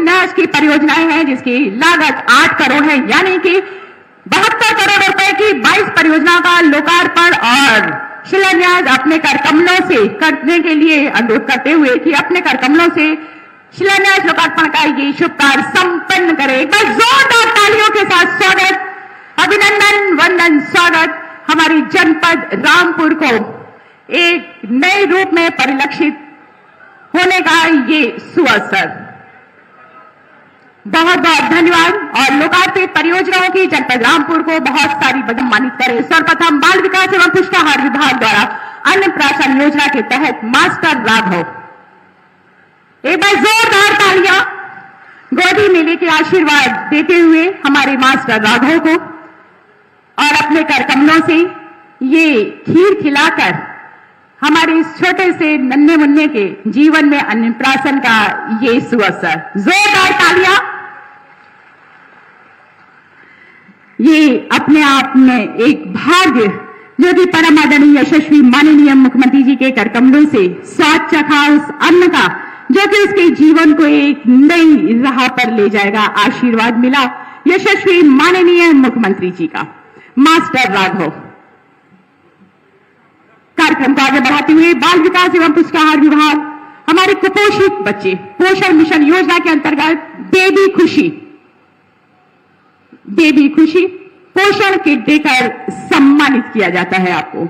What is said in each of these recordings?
शिलान्यास की परियोजनाएं हैं जिसकी लागत 8 करोड़ है, यानी कि 72 करोड़ रुपए की 22 परियोजना का लोकार्पण और शिलान्यास अपने कर कमलों से करने के लिए अनुरोध करते हुए कि अपने कर कमलों से शिलान्यास लोकार्पण का ये शुभ कार्य संपन्न करें। एक बार जोरदार तालियों के साथ स्वागत, अभिनंदन, वंदन, स्वागत हमारी जनपद रामपुर को एक नए रूप में परिलक्षित होने का ये सुअवसर। बहुत बहुत धन्यवाद और लोकार्पित परियोजनाओं की जनपद रामपुर को बहुत सारी सम्मानित करें। सर्वप्रथम बाल विकास एवं पुष्टाहार विभाग द्वारा अन्नप्राशन योजना के तहत मास्टर राघव, एक बार जोरदार तालियां गोदी में लेके आशीर्वाद देते हुए हमारे मास्टर राघव को, और अपने कर कमलों से ये खीर खिलाकर हमारे इस छोटे से नन्हे मुन्ने के जीवन में अन्नप्राशन का ये सुअवसर। जोरदार तालियां। ये अपने आप में एक भाग्य जो कि परम आदरणीय यशस्वी माननीय मुख्यमंत्री जी के कर कमलों से स्वाद चखा उस अन्न का जो कि उसके जीवन को एक नई राह पर ले जाएगा, आशीर्वाद मिला यशस्वी माननीय मुख्यमंत्री जी का। मास्टर राघव कार्यक्रम को आगे बढ़ाते हुए बाल विकास एवं पुष्टाहार विभाग हमारे कुपोषित बच्चे पोषण मिशन योजना के अंतर्गत बेबी खुशी पोषण किट देकर सम्मानित किया जाता है आपको।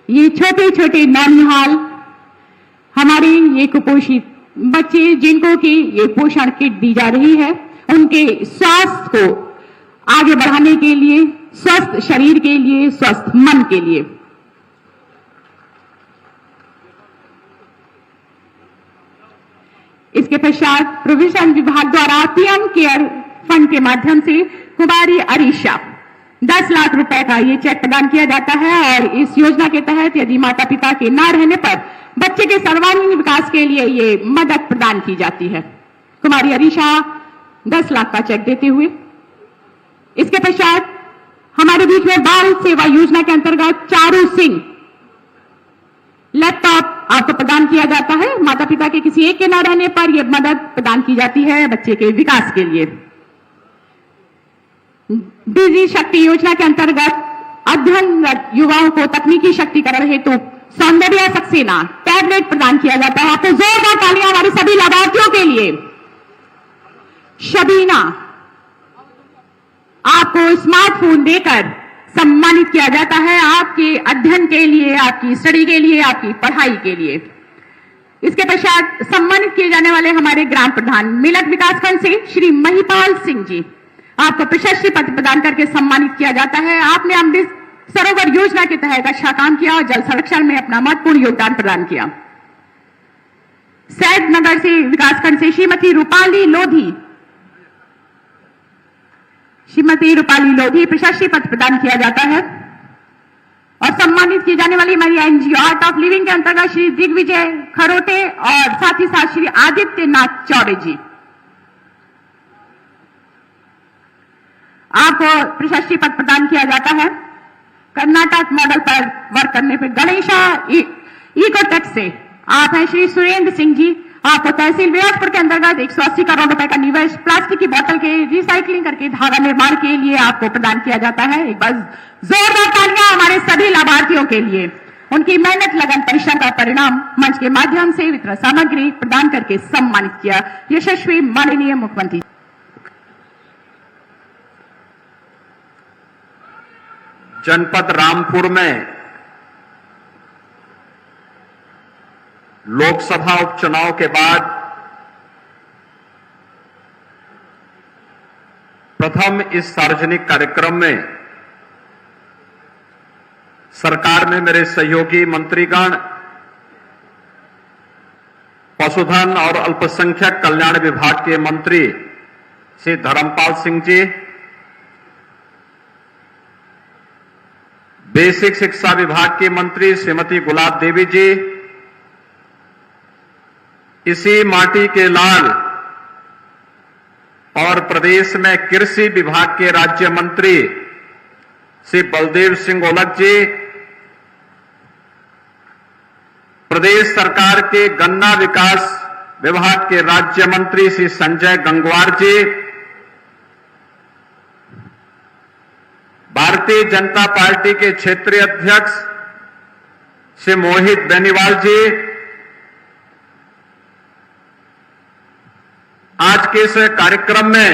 ये छोटे छोटे नौनिहाल हमारे ये कुपोषित बच्चे जिनको कि ये पोषण किट दी जा रही है, उनके स्वास्थ्य को आगे बढ़ाने के लिए, स्वस्थ शरीर के लिए, स्वस्थ मन के लिए। इसके पश्चात प्रोविजन विभाग द्वारा पीएम केयर फंड के माध्यम से कुमारी अरीशा 10 लाख रुपए का ये चेक प्रदान किया जाता है और इस योजना के तहत यदि माता पिता के न रहने पर बच्चे के सर्वांगीण विकास के लिए ये मदद प्रदान की जाती है। कुमारी अरीशा 10 लाख का चेक देते हुए। इसके पश्चात हमारे बीच में बाल सेवा योजना के अंतर्गत चारू सिंह लैपटॉप आपको प्रदान किया जाता है। माता पिता के किसी एक के न रहने पर यह मदद प्रदान की जाती है बच्चे के विकास के लिए। डिजी शक्ति योजना के अंतर्गत अध्ययनरत युवाओं को तकनीकी शक्तिकरण हेतु सौंदर्य सक्सेना टैबलेट प्रदान किया जाता है। आपको जोरदार तालियां हमारे सभी लाभार्थियों के लिए। शबीना आपको स्मार्टफोन देकर सम्मानित किया जाता है आपके अध्ययन के लिए, आपकी स्टडी के लिए, आपकी पढ़ाई के लिए। इसके पश्चात सम्मानित किए जाने वाले हमारे ग्राम प्रधान मिलक विकासखंड से श्री महिपाल सिंह जी, आपको प्रशस्ति पत्र प्रदान करके सम्मानित किया जाता है। आपने अमृत सरोवर योजना के तहत अच्छा काम किया और जल संरक्षण में अपना महत्वपूर्ण योगदान प्रदान किया। सैद नगर से विकासखंड से श्रीमती रूपाली लोधी प्रशस्ति पत्र प्रदान किया जाता है और सम्मानित की जाने वाली हमारी एनजीओ आर्ट ऑफ लिविंग के अंतर्गत श्री दिग्विजय खरोटे और साथ ही साथ श्री आदित्यनाथ चौबे जी, आपको प्रशस्ति पत्र प्रदान किया जाता है। कर्नाटक मॉडल पर वर्क करने पर गणेशा इकोटेक से आप हैं श्री सुरेंद्र सिंह जी, आपको तहसील बिलासपुर के अंतर्गत 180 करोड़ रुपए का निवेश प्लास्टिक की बोतल के रिसाइकलिंग करके धागा निर्माण के लिए आपको प्रदान किया जाता है। एक बार जोरदार तालियां हमारे सभी लाभार्थियों के लिए। उनकी मेहनत लगन परिश्रम का परिणाम मंच के माध्यम से वितरण सामग्री प्रदान करके सम्मानित किया यशस्वी माननीय मुख्यमंत्री। जनपद रामपुर में लोकसभा उपचुनाव के बाद प्रथम इस सार्वजनिक कार्यक्रम में सरकार में मेरे सहयोगी मंत्रीगण, पशुधन और अल्पसंख्यक कल्याण विभाग के मंत्री श्री धर्मपाल सिंह जी, बेसिक शिक्षा विभाग की मंत्री श्रीमती गुलाब देवी जी, इसी माटी के लाल और प्रदेश में कृषि विभाग के राज्य मंत्री श्री बलदेव सिंह ओलख जी, प्रदेश सरकार के गन्ना विकास विभाग के राज्य मंत्री श्री संजय गंगवार जी, भारतीय जनता पार्टी के क्षेत्रीय अध्यक्ष श्री मोहित बेनीवाल जी, आज के इस कार्यक्रम में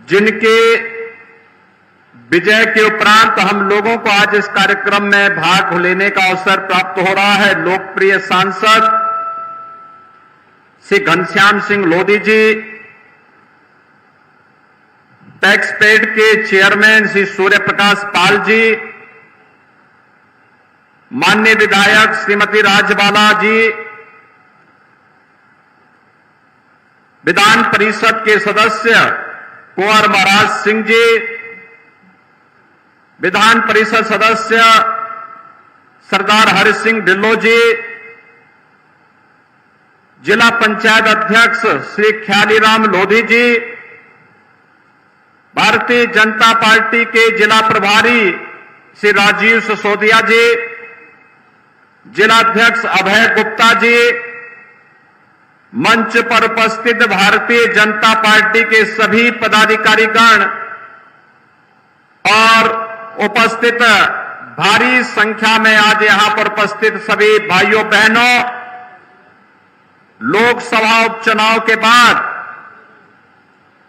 जिनके विजय के उपरांत हम लोगों को आज इस कार्यक्रम में भाग लेने का अवसर प्राप्त हो रहा है, लोकप्रिय सांसद श्री घनश्याम सिंह लोधी जी, टैक्स पेड के चेयरमैन श्री सूर्य प्रकाश पाल जी, माननीय विधायक श्रीमती राजबाला जी, विधान परिषद के सदस्य कुंवर महाराज सिंह जी, विधान परिषद सदस्य सरदार हरि सिंह ढिल्लों जी, जिला पंचायत अध्यक्ष श्री ख्यालीराम लोधी जी, भारतीय जनता पार्टी के जिला प्रभारी श्री राजीव सिसोदिया जी, जिलाध्यक्ष अभय गुप्ता जी, मंच पर उपस्थित भारतीय जनता पार्टी के सभी पदाधिकारीगण और उपस्थित भारी संख्या में आज यहां पर उपस्थित सभी भाइयों बहनों, लोकसभा उपचुनाव के बाद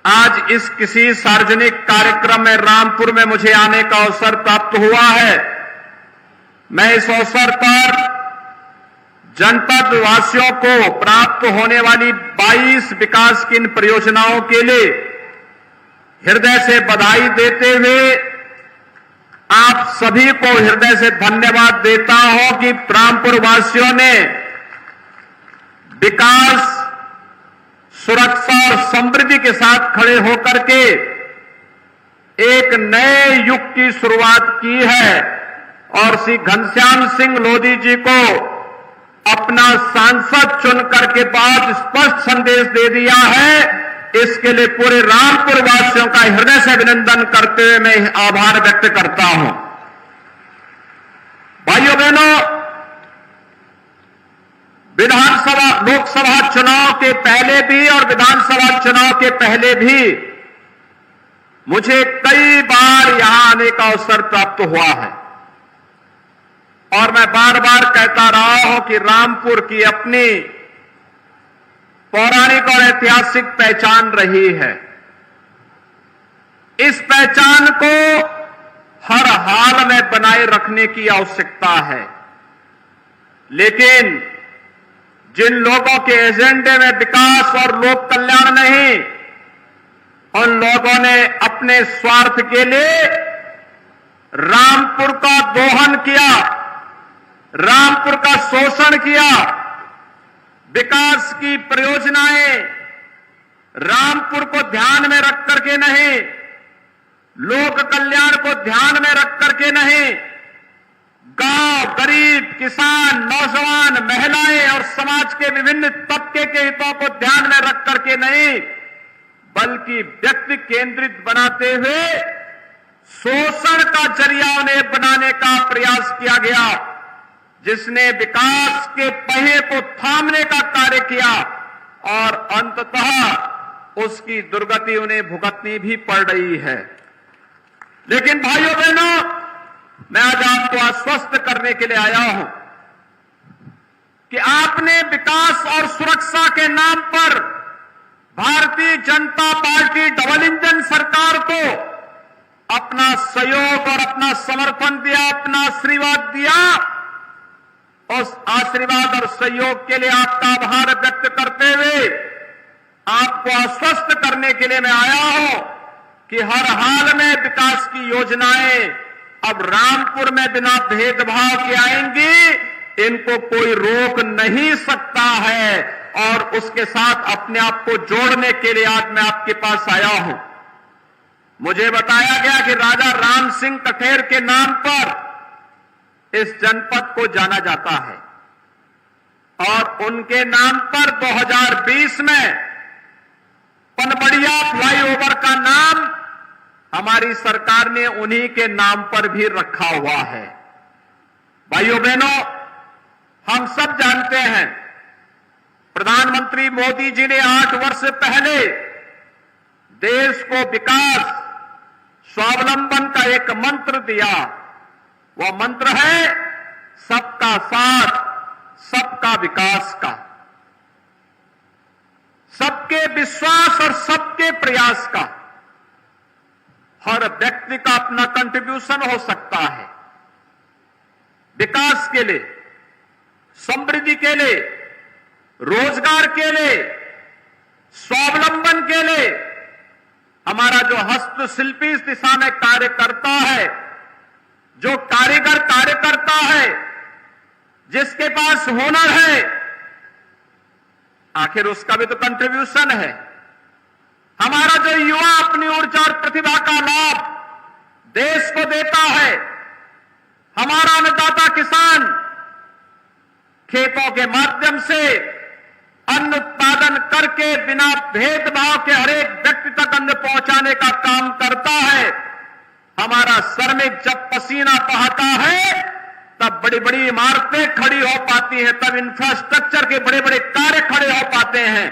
आज इस किसी सार्वजनिक कार्यक्रम में रामपुर में मुझे आने का अवसर प्राप्त हुआ है। मैं इस अवसर पर जनपद वासियों को प्राप्त होने वाली 22 विकास की इन परियोजनाओं के लिए हृदय से बधाई देते हुए आप सभी को हृदय से धन्यवाद देता हूं कि रामपुर वासियों ने विकास, सुरक्षा और समृद्धि के साथ खड़े होकर के एक नए युग की शुरुआत की है और श्री घनश्याम सिंह लोधी जी को अपना सांसद चुन करके बाद स्पष्ट संदेश दे दिया है। इसके लिए पूरे रामपुर वासियों का हृदय से अभिनंदन करते हुए मैं आभार व्यक्त करता हूं। भाइयों बहनों, विधानसभा लोकसभा चुनाव के पहले भी और विधानसभा चुनाव के पहले भी मुझे कई बार यहां आने का अवसर प्राप्त हुआ है और मैं बार बार कहता रहा हूं कि रामपुर की अपनी पौराणिक और ऐतिहासिक पहचान रही है। इस पहचान को हर हाल में बनाए रखने की आवश्यकता है, लेकिन जिन लोगों के एजेंडे में विकास और लोक कल्याण नहीं, उन लोगों ने अपने स्वार्थ के लिए रामपुर का दोहन किया, रामपुर का शोषण किया। विकास की परियोजनाएं रामपुर को ध्यान में रख करके नहीं, लोक कल्याण को ध्यान में रख करके नहीं, गांव, गरीब, किसान, नौजवान, महिलाएं और समाज के विभिन्न तबके के हितों को ध्यान में रख करके नहीं, बल्कि व्यक्ति केंद्रित बनाते हुए शोषण का जरिया उन्हें बनाने का प्रयास किया गया, जिसने विकास के पहिए को थामने का कार्य किया और अंततः उसकी दुर्गति उन्हें भुगतनी भी पड़ रही है। लेकिन भाइयों बहनों, मैं आज आपको आश्वस्त करने के लिए आया हूं कि आपने विकास और सुरक्षा के नाम पर Bharatiya Janata party double engine सरकार को अपना सहयोग और अपना समर्थन दिया, अपना आशीर्वाद दिया। उस आशीर्वाद और सहयोग के लिए आपका आभार व्यक्त करते हुए आपको आश्वस्त करने के लिए मैं आया हूं कि हर हाल में विकास की योजनाएं अब रामपुर में बिना भेदभाव के आएंगी, इनको कोई रोक नहीं सकता है और उसके साथ अपने आप को जोड़ने के लिए आज मैं आपके पास आया हूं। मुझे बताया गया कि राजा राम सिंह कठेर के नाम पर इस जनपद को जाना जाता है और उनके नाम पर 2020 में पनबड़िया फ्लाईओवर का नाम हमारी सरकार ने उन्हीं के नाम पर भी रखा हुआ है। भाइयों बहनों, हम सब जानते हैं प्रधानमंत्री मोदी जी ने 8 वर्ष पहले देश को विकास, स्वावलंबन का एक मंत्र दिया। वह मंत्र है सबका साथ, सबका विकास का, सबके विश्वास और सबके प्रयास का। हर व्यक्ति का अपना कंट्रीब्यूशन हो सकता है विकास के लिए, समृद्धि के लिए, रोजगार के लिए, स्वावलंबन के लिए। हमारा जो हस्तशिल्पी इस दिशा में कार्य करता है, जो कारीगर कार्य करता है, जिसके पास हुनर है, आखिर उसका भी तो कंट्रीब्यूशन है। हमारा जो युवा अपनी ऊर्जा और प्रतिभा का लाभ देश को देता है, हमारा अन्नदाता किसान खेतों के माध्यम से अन्न उत्पादन करके बिना भेदभाव के हर एक व्यक्ति तक अन्न पहुंचाने का काम करता है। हमारा श्रमिक जब पसीना बहाता है तब बड़ी बड़ी इमारतें खड़ी हो पाती हैं, तब इंफ्रास्ट्रक्चर के बड़े बड़े कार्य खड़े हो पाते हैं।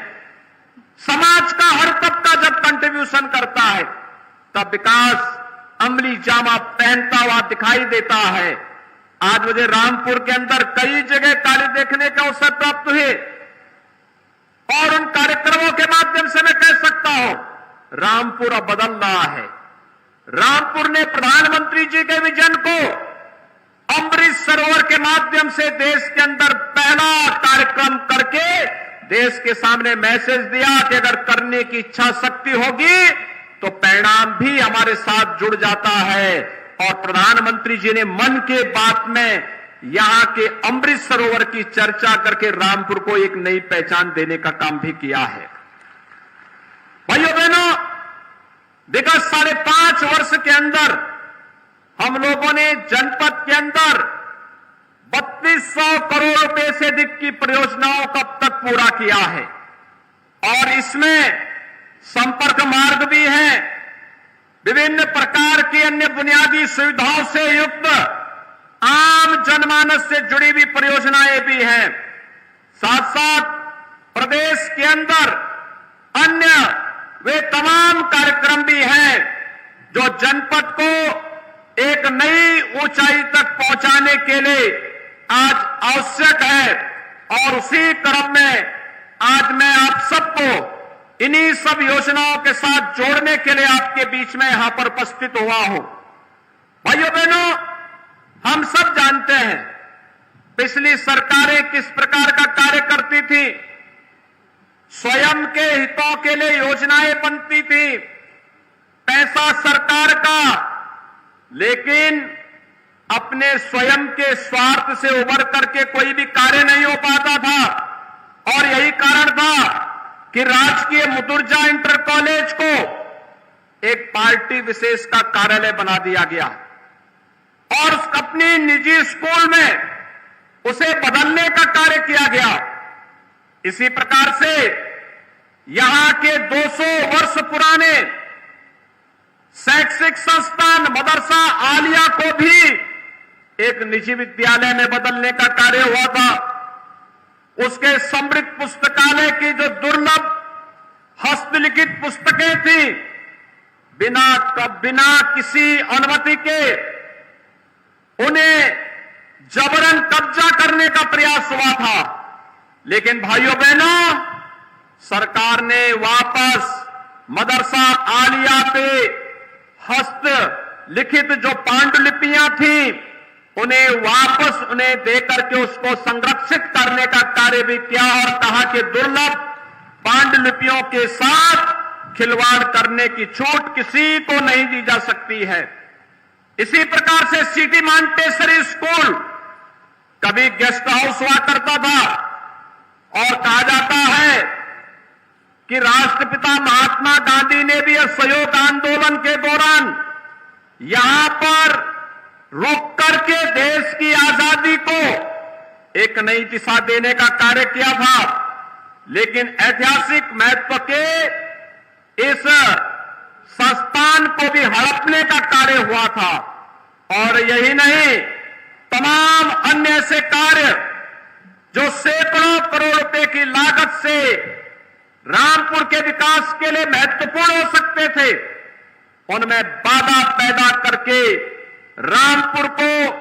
समाज का हर तबका जब कंट्रीब्यूशन करता है तब विकास अमली जामा पहनता हुआ दिखाई देता है। आज मुझे रामपुर के अंदर कई जगह कार्य देखने का अवसर प्राप्त हुए और उन कार्यक्रमों के माध्यम से मैं कह सकता हूं रामपुर अब बदल रहा है। रामपुर ने प्रधानमंत्री जी के विजन को अमृत सरोवर के माध्यम से देश के अंदर पहला कार्यक्रम करके देश के सामने मैसेज दिया कि अगर करने की इच्छा शक्ति होगी तो परिणाम भी हमारे साथ जुड़ जाता है। और प्रधानमंत्री जी ने मन की बात में यहां के अमृत सरोवर की चर्चा करके रामपुर को एक नई पहचान देने का काम भी किया है। भाइयों बहनों, विगत 5.5 वर्ष के अंदर हम लोगों ने जनपद के अंदर 3200 करोड़ रुपए से अधिक की परियोजनाओं को अब तक पूरा किया है और इसमें संपर्क मार्ग भी है, विभिन्न प्रकार की अन्य बुनियादी सुविधाओं से युक्त आम जनमानस से जुड़ी हुई परियोजनाएं भी हैं। साथ साथ प्रदेश के अंदर अन्य वे तमाम कार्यक्रम भी हैं जो जनपद को एक नई ऊंचाई तक पहुंचाने के लिए आज आवश्यक है। और उसी क्रम में आज मैं आप सबको इन्हीं सब योजनाओं के साथ जोड़ने के लिए आपके बीच में यहां पर उपस्थित हुआ हूं। भाइयों बहनों, हम सब जानते हैं पिछली सरकारें किस प्रकार का कार्य करती थी। स्वयं के हितों के लिए योजनाएं बनती थी, पैसा सरकार का, लेकिन अपने स्वयं के स्वार्थ से उबर करके कोई भी कार्य नहीं हो पाता था। और यही कारण था कि राजकीय मुतुर्जा इंटर कॉलेज को एक पार्टी विशेष का कार्यालय बना दिया गया और अपनी निजी स्कूल में उसे बदलने का कार्य किया गया। इसी प्रकार से यहां के 200 वर्ष पुराने शैक्षिक संस्थान मदरसा आलिया को भी एक निजी विद्यालय में बदलने का कार्य हुआ था। उसके समृद्ध पुस्तकालय की जो दुर्लभ हस्तलिखित पुस्तकें थी, बिना किसी अनुमति के उन्हें जबरन कब्जा करने का प्रयास हुआ था। लेकिन भाइयों बहनों, सरकार ने वापस मदरसा आलिया पे हस्त लिखित जो पांडुलिपियां थी उन्हें वापस उन्हें देकर के उसको संरक्षित करने का कार्य भी किया और कहा कि दुर्लभ पांडुलिपियों के साथ खिलवाड़ करने की छूट किसी को नहीं दी जा सकती है। इसी प्रकार से सिटी मॉन्टेसरी स्कूल कभी गेस्ट हाउस हुआ करता था और कहा जाता है कि राष्ट्रपिता महात्मा गांधी ने भी असहयोग आंदोलन के दौरान यहां पर रुक करके देश की आजादी को एक नई दिशा देने का कार्य किया था। लेकिन ऐतिहासिक महत्व के इस संस्थान को भी हड़पने का कार्य हुआ था। और यही नहीं, तमाम ऐसे कार्य जो सैकड़ों करोड़ रुपए की लागत से रामपुर के विकास के लिए महत्वपूर्ण हो सकते थे, उनमें बाधा पैदा करके रामपुर को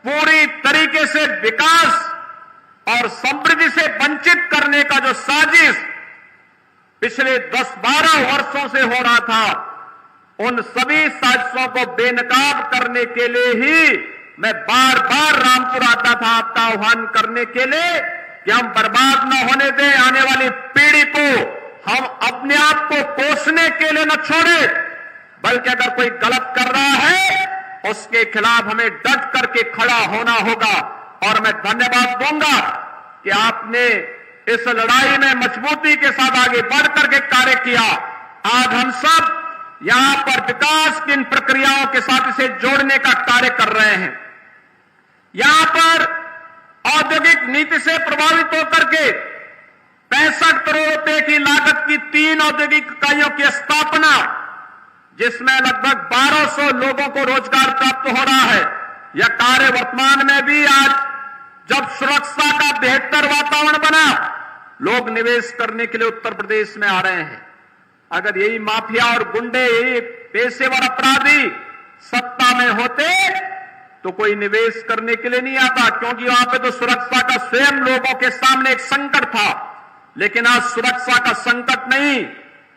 पूरी तरीके से विकास और समृद्धि से वंचित करने का जो साजिश पिछले 10-12 वर्षों से हो रहा था, उन सभी साजिशों को बेनकाब करने के लिए ही मैं बार बार रामपुर आता था, आपका आह्वान करने के लिए कि हम बर्बाद न होने दें, आने वाली पीढ़ी को हम अपने आप को कोसने के लिए न छोड़े, बल्कि अगर कोई गलत कर रहा है उसके खिलाफ हमें डट करके खड़ा होना होगा। और मैं धन्यवाद दूंगा कि आपने इस लड़ाई में मजबूती के साथ आगे बढ़ करके कार्य किया। आज हम सब यहां पर विकास की इन प्रक्रियाओं के साथ इसे जोड़ने का कार्य कर रहे हैं। यहां पर औद्योगिक नीति से प्रभावित होकर के 65 करोड़ रुपए की लागत की 3 औद्योगिक इकाइयों की स्थापना, जिसमें लगभग 1200 लोगों को रोजगार प्राप्त हो रहा है। यह कार्य वर्तमान में भी आज जब सुरक्षा का बेहतर वातावरण बना, लोग निवेश करने के लिए उत्तर प्रदेश में आ रहे हैं। अगर यही माफिया और गुंडे, यही पेशेवर अपराधी सत्ता में होते तो कोई निवेश करने के लिए नहीं आता, क्योंकि वहां पे तो सुरक्षा का स्वयं लोगों के सामने एक संकट था। लेकिन आज सुरक्षा का संकट नहीं,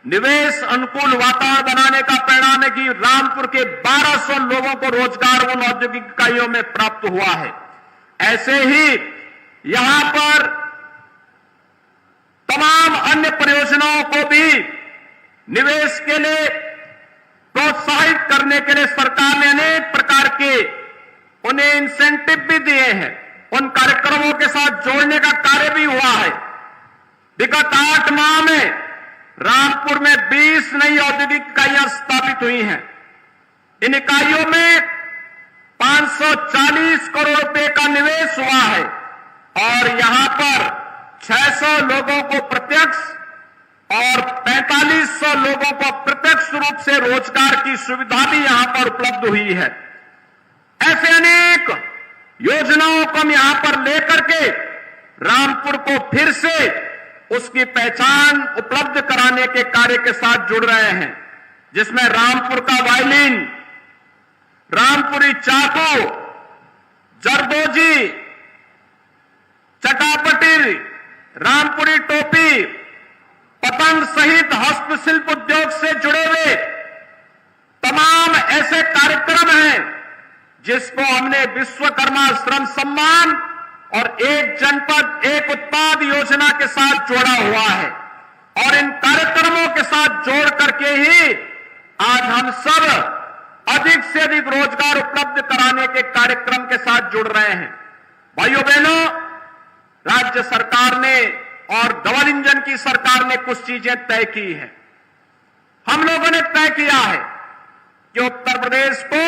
निवेश अनुकूल वातावरण बनाने का परिणाम है कि रामपुर के 1200 लोगों को रोजगार उन औद्योगिक इकाइयों में प्राप्त हुआ है। ऐसे ही यहां पर तमाम अन्य परियोजनाओं को भी निवेश के लिए प्रोत्साहित करने के लिए सरकार ने अनेक प्रकार के उन्हें इंसेंटिव भी दिए हैं, उन कार्यक्रमों के साथ जोड़ने का कार्य भी हुआ है। विगत 8 माह में रामपुर में 20 नई औद्योगिक इकाइयां स्थापित हुई हैं। इन इकाइयों में 540 करोड़ रुपए का निवेश हुआ है और यहां पर 600 लोगों को प्रत्यक्ष और 4500 लोगों को अप्रत्यक्ष रूप से रोजगार की सुविधा भी यहां पर उपलब्ध हुई है। ऐसे अनेक योजनाओं को हम यहां पर लेकर के रामपुर को फिर से उसकी पहचान उपलब्ध कराने के कार्य के साथ जुड़ रहे हैं, जिसमें रामपुर का वायलिन, रामपुरी चाकू, जरदोजी, चटापटी, रामपुरी टोपी, पतंग सहित हस्तशिल्प उद्योग से जुड़े हुए तमाम ऐसे कार्यक्रम हैं जिसको हमने विश्वकर्मा श्रम सम्मान और एक जनपद एक उत्पाद योजना के साथ जोड़ा हुआ है। और इन कार्यक्रमों के साथ जोड़ करके ही आज हम सब अधिक से अधिक रोजगार उपलब्ध कराने के कार्यक्रम के साथ जुड़ रहे हैं। भाइयों बहनों, राज्य सरकार ने और डबल इंजन की सरकार ने कुछ चीजें तय की हैं। हम लोगों ने तय किया है कि उत्तर प्रदेश को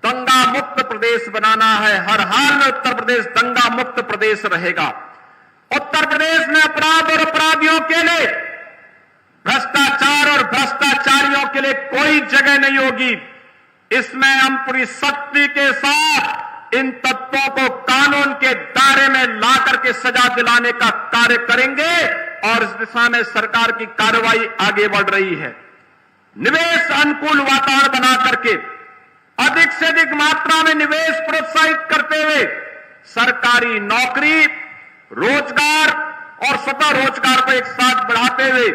दंगा मुक्त प्रदेश बनाना है। हर हाल में उत्तर प्रदेश दंगा मुक्त प्रदेश रहेगा। उत्तर प्रदेश में अपराध और अपराधियों के लिए, भ्रष्टाचार और भ्रष्टाचारियों के लिए कोई जगह नहीं होगी। इसमें हम पूरी सख्ती के साथ इन तत्वों को कानून के दायरे में लाकर के सजा दिलाने का कार्य करेंगे और इस दिशा में सरकार की कार्रवाई आगे बढ़ रही है। निवेश अनुकूल वातावरण बना करके अधिक से अधिक मात्रा में निवेश प्रोत्साहित करते हुए सरकारी नौकरी, रोजगार और स्वतः रोजगार को एक साथ बढ़ाते हुए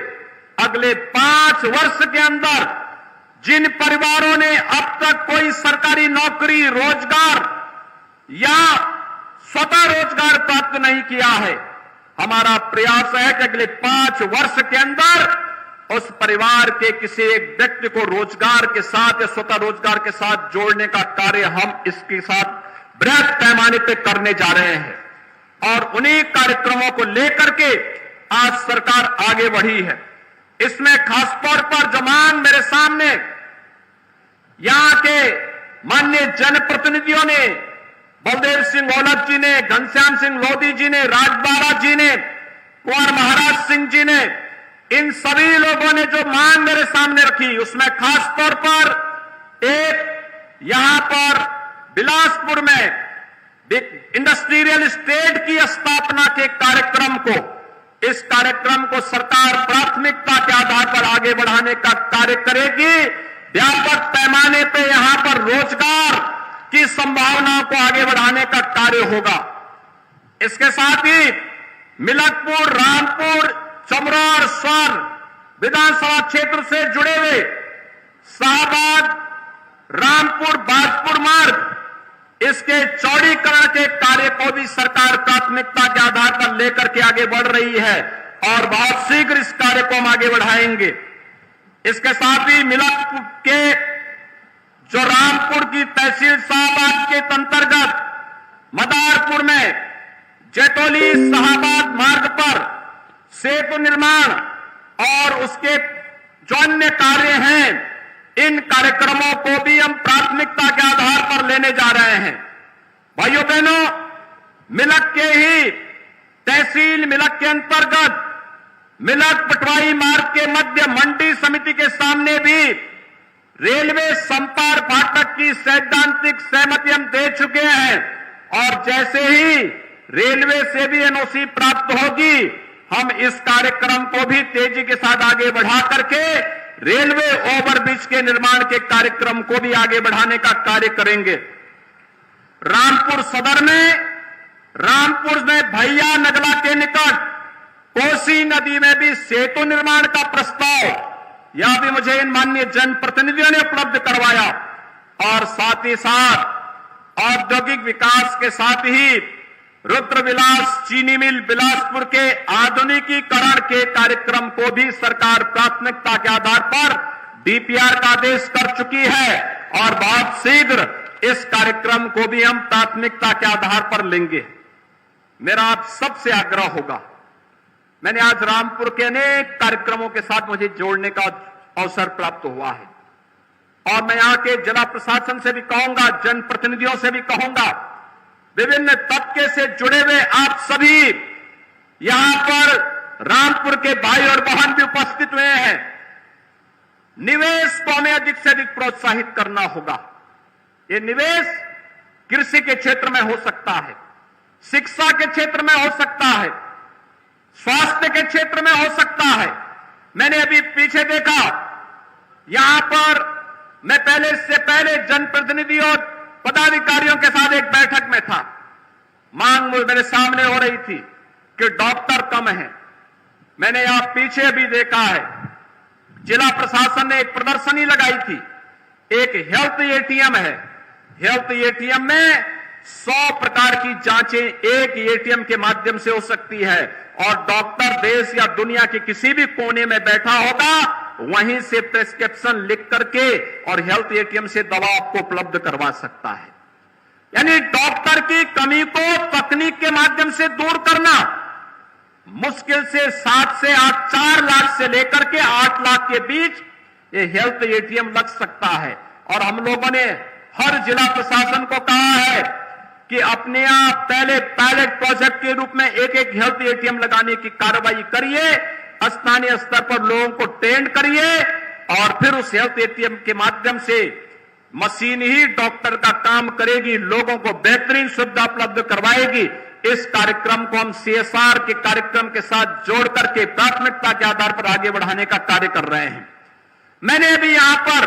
अगले 5 वर्ष के अंदर जिन परिवारों ने अब तक कोई सरकारी नौकरी, रोजगार या स्वतः रोजगार प्राप्त नहीं किया है, हमारा प्रयास है कि अगले 5 वर्ष के अंदर उस परिवार के किसी एक व्यक्ति को रोजगार के साथ या स्वतः रोजगार के साथ जोड़ने का कार्य हम इसके साथ बृहद पैमाने पर करने जा रहे हैं। और उन्हीं कार्यक्रमों को लेकर के आज सरकार आगे बढ़ी है। इसमें खासतौर पर जो मांग मेरे सामने यहां के माननीय जनप्रतिनिधियों ने, बलदेव सिंह औलख जी ने, घनश्याम सिंह लोधी जी ने, राजबाड़ा जी ने, कुंवर महाराज सिंह जी ने, इन सभी लोगों ने जो मांग मेरे सामने रखी, उसमें खासतौर पर एक यहां पर बिलासपुर में इंडस्ट्रियल स्टेट की स्थापना के कार्यक्रम को, इस कार्यक्रम को सरकार प्राथमिकता के आधार पर आगे बढ़ाने का कार्य करेगी। व्यापक पैमाने पे यहां पर रोजगार की संभावनाओं को आगे बढ़ाने का कार्य होगा। इसके साथ ही मिलकपुर, रामपुर, चमरा, स्वर्ण विधानसभा क्षेत्र से जुड़े हुए शाहबाद, रामपुर, बाजपुर मार्ग, इसके चौड़ीकरण के कार्य को भी सरकार प्राथमिकता के आधार पर लेकर के आगे बढ़ रही है और बहुत शीघ्र इस कार्य को हम आगे बढ़ाएंगे। इसके साथ ही मिलकपुर के जो रामपुर की तहसील शाहबाद के अंतर्गत मदारपुर में जैतोली शाहबाद मार्ग पर सेतु निर्माण और उसके जो अन्य कार्य हैं, इन कार्यक्रमों को भी हम प्राथमिकता के आधार पर लेने जा रहे हैं। भाइयों बहनों, मिलक के ही तहसील मिलक के अंतर्गत मिलक पटवाई मार्ग के मध्य मंडी समिति के सामने भी रेलवे संपार फाटक की सैद्धांतिक सहमति हम दे चुके हैं और जैसे ही रेलवे से भी एनओसी प्राप्त होगी, हम इस कार्यक्रम को भी तेजी के साथ आगे बढ़ा करके रेलवे ओवरब्रिज के निर्माण के कार्यक्रम को भी आगे बढ़ाने का कार्य करेंगे। रामपुर सदर में, रामपुर में भैया नगला के निकट कोसी नदी में भी सेतु निर्माण का प्रस्ताव यह भी मुझे इन माननीय जनप्रतिनिधियों ने उपलब्ध करवाया और साथ ही साथ औद्योगिक विकास के साथ ही रुद्रविलास चीनी मिल बिलासपुर के आधुनिकीकरण के कार्यक्रम को भी सरकार प्राथमिकता के आधार पर डीपीआर का आदेश कर चुकी है और बहुत शीघ्र इस कार्यक्रम को भी हम प्राथमिकता के आधार पर लेंगे। मेरा आप सबसे आग्रह होगा, मैंने आज रामपुर के अनेक कार्यक्रमों के साथ मुझे जोड़ने का अवसर प्राप्त हुआ है और मैं यहां के जिला प्रशासन से भी कहूंगा, जनप्रतिनिधियों से भी कहूंगा, विभिन्न तबके से जुड़े हुए आप सभी यहां पर रामपुर के भाई और बहन भी उपस्थित हुए हैं। निवेश को हमें अधिक से अधिक प्रोत्साहित करना होगा। ये निवेश कृषि के क्षेत्र में हो सकता है, शिक्षा के क्षेत्र में हो सकता है, स्वास्थ्य के क्षेत्र में हो सकता है। मैंने अभी पीछे देखा, यहां पर मैं इससे पहले जनप्रतिनिधि और पदाधिकारियों के साथ एक बैठक में था। मांग मेरे सामने हो रही थी कि डॉक्टर कम है। मैंने यहां पीछे भी देखा है, जिला प्रशासन ने एक प्रदर्शनी लगाई थी। एक हेल्थ एटीएम है, हेल्थ एटीएम में 100 प्रकार की जांचें एक एटीएम के माध्यम से हो सकती है और डॉक्टर देश या दुनिया के किसी भी कोने में बैठा होगा, वहीं से प्रिस्क्रिप्शन लिख करके और हेल्थ एटीएम से दवा आपको उपलब्ध करवा सकता है। यानी डॉक्टर की कमी को तकनीक के माध्यम से दूर करना मुश्किल से 7 से 8, 4 लाख से लेकर के 8 लाख के बीच ये हेल्थ एटीएम लग सकता है। और हम लोगों ने हर जिला प्रशासन को कहा है कि अपने आप पहले पायलट प्रोजेक्ट के रूप में एक एक हेल्थ एटीएम लगाने की कार्रवाई करिए, स्थानीय स्तर पर लोगों को ट्रेन करिए और फिर उस हेल्थ एटीएम के माध्यम से मशीन ही डॉक्टर का काम करेगी, लोगों को बेहतरीन सुविधा उपलब्ध करवाएगी। इस कार्यक्रम को हम सीएसआर के कार्यक्रम के साथ जोड़ करके प्राथमिकता के आधार पर आगे बढ़ाने का कार्य कर रहे हैं। मैंने अभी यहां पर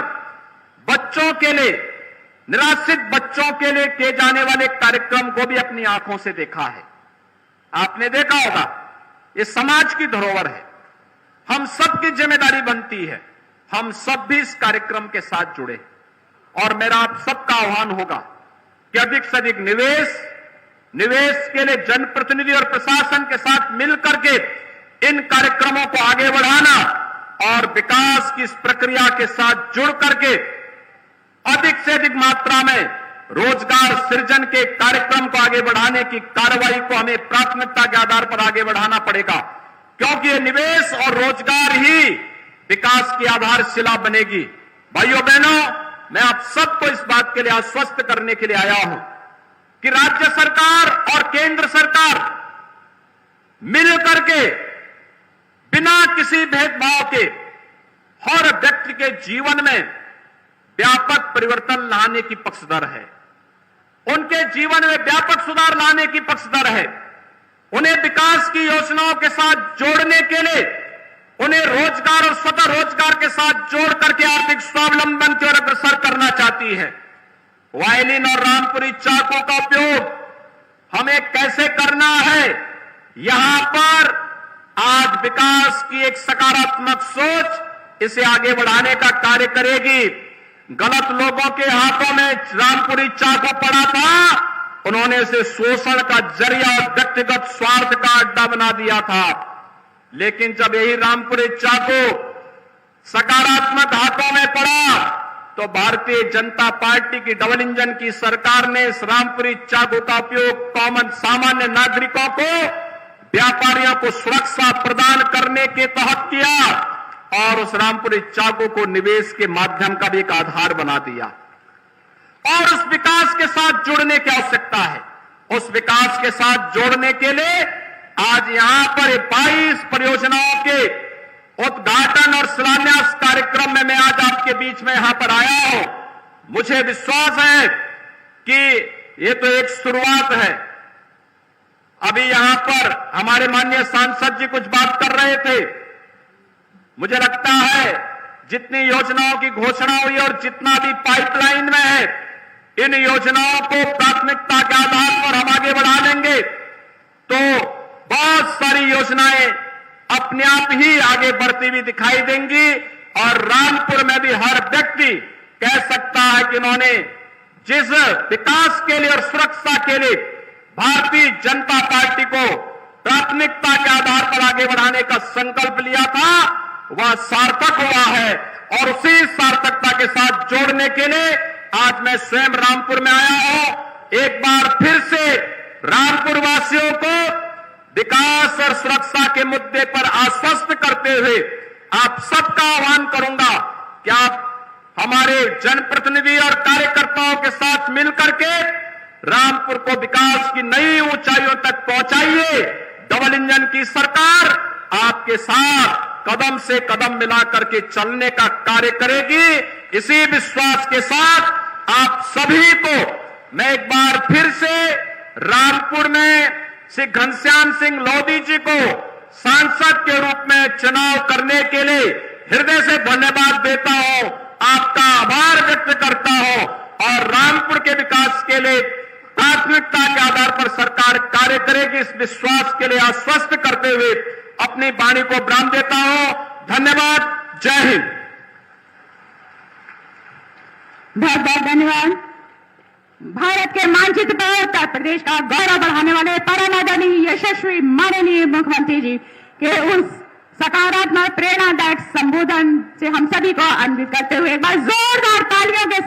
बच्चों के लिए, निराश्रित बच्चों के लिए किए जाने वाले कार्यक्रम को भी अपनी आंखों से देखा है। आपने देखा होगा, ये समाज की धरोहर है, हम सबकी जिम्मेदारी बनती है, हम सब भी इस कार्यक्रम के साथ जुड़े। और मेरा आप सबका आह्वान होगा कि अधिक से अधिक निवेश के लिए जनप्रतिनिधि और प्रशासन के साथ मिलकर के इन कार्यक्रमों को आगे बढ़ाना और विकास की इस प्रक्रिया के साथ जुड़ करके अधिक से अधिक मात्रा में रोजगार सृजन के कार्यक्रम को आगे बढ़ाने की कार्रवाई को हमें प्राथमिकता के आधार पर आगे बढ़ाना पड़ेगा, क्योंकि ये निवेश और रोजगार ही विकास की आधारशिला बनेगी। भाइयों बहनों, मैं आप सबको इस बात के लिए आश्वस्त करने के लिए आया हूं कि राज्य सरकार और केंद्र सरकार मिलकर के बिना किसी भेदभाव के हर व्यक्ति के जीवन में व्यापक परिवर्तन लाने की पक्षधर है। उनके जीवन में व्यापक सुधार लाने की पक्षधर है। उन्हें विकास की योजनाओं के साथ जोड़ने के लिए उन्हें रोजगार और स्वतः रोजगार के साथ जोड़ करके आर्थिक स्वावलंबन की ओर अग्रसर करना चाहती है। वायलिन और रामपुरी चाकू का उपयोग हमें कैसे करना है, यहां पर आज विकास की एक सकारात्मक सोच इसे आगे बढ़ाने का कार्य करेगी। गलत लोगों के हाथों में रामपुरी चाकू पड़ा था, उन्होंने इसे शोषण का जरिया और व्यक्तिगत स्वार्थ का अड्डा बना दिया था। लेकिन जब यही रामपुरी चाकू सकारात्मक हाथों में पड़ा तो भारतीय जनता पार्टी की डबल इंजन की सरकार ने इस रामपुरी चाकू का उपयोग कॉमन सामान्य नागरिकों को, व्यापारियों को सुरक्षा प्रदान करने के तहत किया और उस रामपुरी चाकू को निवेश के माध्यम का भी एक आधार बना दिया। और उस विकास के साथ जुड़ने की आवश्यकता है। उस विकास के साथ जोड़ने के लिए आज यहां पर 22 परियोजनाओं के उद्घाटन और शिलान्यास कार्यक्रम में मैं आज आपके बीच में यहां पर आया हूं। मुझे विश्वास है कि ये तो एक शुरुआत है। अभी यहां पर हमारे माननीय सांसद जी कुछ बात कर रहे थे। मुझे लगता है जितनी योजनाओं की घोषणा हुई और जितना भी पाइपलाइन में है, इन योजनाओं को प्राथमिकता के आधार पर हम आगे बढ़ा लेंगे तो बहुत सारी योजनाएं अपने आप ही आगे बढ़ती हुई दिखाई देंगी। और रामपुर में भी हर व्यक्ति कह सकता है कि उन्होंने जिस विकास के लिए और सुरक्षा के लिए भारतीय जनता पार्टी को प्राथमिकता के आधार पर आगे बढ़ाने का संकल्प लिया था, वह सार्थक हुआ है। और उसी सार्थकता के साथ जोड़ने के लिए आज मैं स्वयं रामपुर में आया हूं। एक बार फिर से रामपुर वासियों को विकास और सुरक्षा के मुद्दे पर आश्वस्त करते हुए आप सबका आह्वान करूंगा कि आप हमारे जनप्रतिनिधि और कार्यकर्ताओं के साथ मिलकर के रामपुर को विकास की नई ऊंचाइयों तक पहुंचाइए। डबल इंजन की सरकार आपके साथ कदम से कदम मिलाकर के चलने का कार्य करेगी। इसी विश्वास के साथ आप सभी को मैं एक बार फिर से रामपुर में श्री घनश्याम सिंह लोधी जी को सांसद के रूप में चुनाव करने के लिए हृदय से धन्यवाद देता हूं, आपका आभार व्यक्त करता हूं और रामपुर के विकास के लिए प्राथमिकता के आधार पर सरकार कार्य करेगी, इस विश्वास के लिए आश्वस्त करते हुए अपनी वाणी को विराम देता हूं। धन्यवाद। जय हिंद। बहुत बहुत धन्यवाद। भारत के मानचित्र पर उत्तर प्रदेश का गौरव बढ़ाने वाले परम आदरणीय यशस्वी माननीय मुख्यमंत्री जी के उस सकारात्मक प्रेरणादायक संबोधन से हम सभी को अन्वित करते हुए एक बार जोरदार तालियों के